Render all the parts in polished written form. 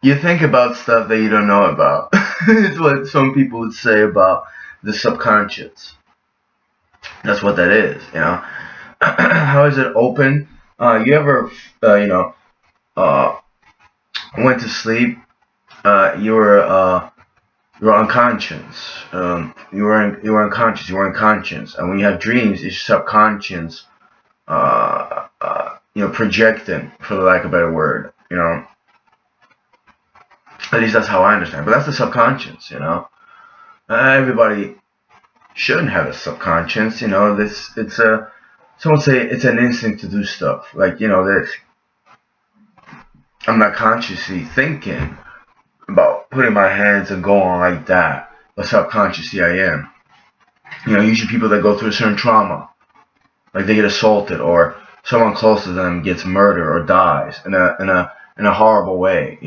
You think about stuff that you don't know about. It's what some people would say about the subconscious. That's what that is, you know. How is it open? You ever, you know, uh, went to sleep? You were unconscious. You were unconscious. You were unconscious. And when you have dreams, it's subconscious. Projecting, for the lack of a better word. At least that's how I understand. But that's the subconscious. Everybody shouldn't have a subconscious. This it's a Some say it's an instinct to do stuff. Like that I'm not consciously thinking about putting my hands and going like that, but subconsciously I am. Usually people that go through a certain trauma, like they get assaulted or someone close to them gets murdered or dies in a horrible way,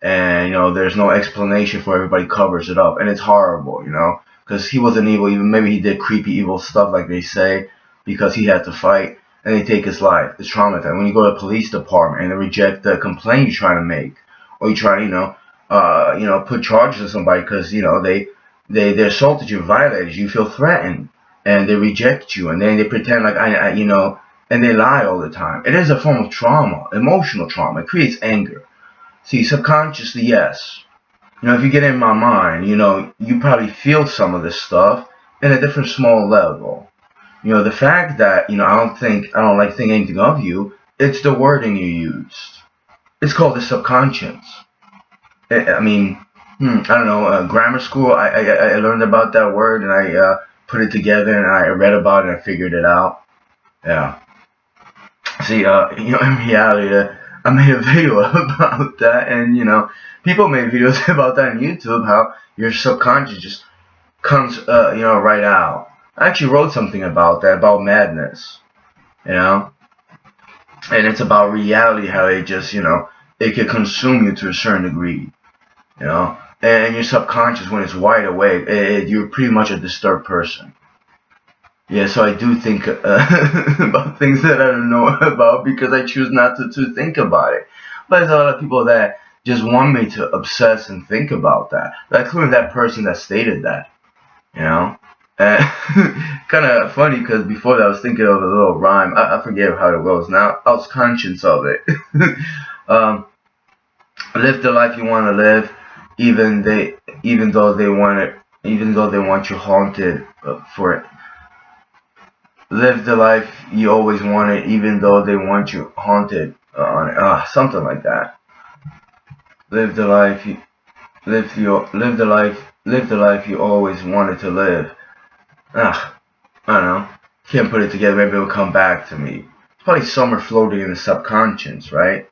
and there's no explanation for it. Everybody covers it up, and it's horrible, because he wasn't evil. Even maybe he did creepy evil stuff, like they say, because he had to fight, and they take his life. It's traumatizing. When you go to the police department and they reject the complaint you're trying to make, or you try to put charges on somebody because they assaulted you, violated you, you feel threatened, and they reject you, and then they pretend like and they lie all the time. It is a form of trauma, emotional trauma. It creates anger. See, subconsciously, yes. If you get in my mind, you probably feel some of this stuff in a different small level. The fact that I don't like thinking anything of you. It's the wording you used. It's called the subconscious. I mean, I don't know. Grammar school, I learned about that word, and I put it together, and I read about it and I figured it out. Yeah. See, in reality, I made a video about that, and people made videos about that on YouTube. How your subconscious just comes, right out. I actually wrote something about that, about madness, you know, and it's about reality, how it just, it can consume you to a certain degree, and your subconscious, when it's wide awake, you're pretty much a disturbed person. Yeah, so I do think about things that I don't know about because I choose not to think about it. But there's a lot of people that just want me to obsess and think about that. Like, including that person that stated that, you know? And kind of funny because before that I was thinking of a little rhyme. I forget how it goes now. I was conscious of it. um, Live the life you want to live, even though they want it, even though they want you haunted for it. Live the life you always wanted, even though they want you haunted on it. Something like that. Live the life you live the life you always wanted to live. I don't know. Can't put it together. Maybe it'll come back to me. It's probably somewhere floating in the subconscious, right?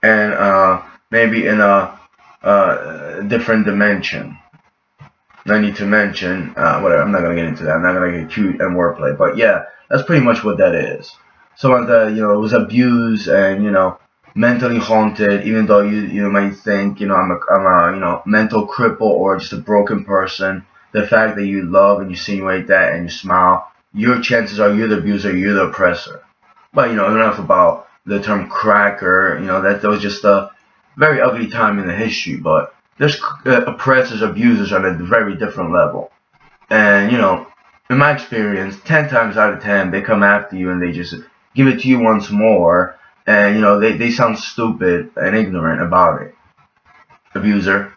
And maybe in a different dimension. I need to mention, whatever, I'm not going to get into that. I'm not going to get cute and wordplay. But yeah, that's pretty much what that is. Someone that, was abused and, mentally haunted, even though you might think, I'm a mental cripple or just a broken person. The fact that you love and you insinuate that and you smile, your chances are you're the abuser, you're the oppressor. But, enough about the term cracker, that was just a very ugly time in the history, but there's oppressors, abusers on a very different level. And, in my experience, 10 times out of 10, they come after you and they just give it to you once more. And, they sound stupid and ignorant about it. Abuser.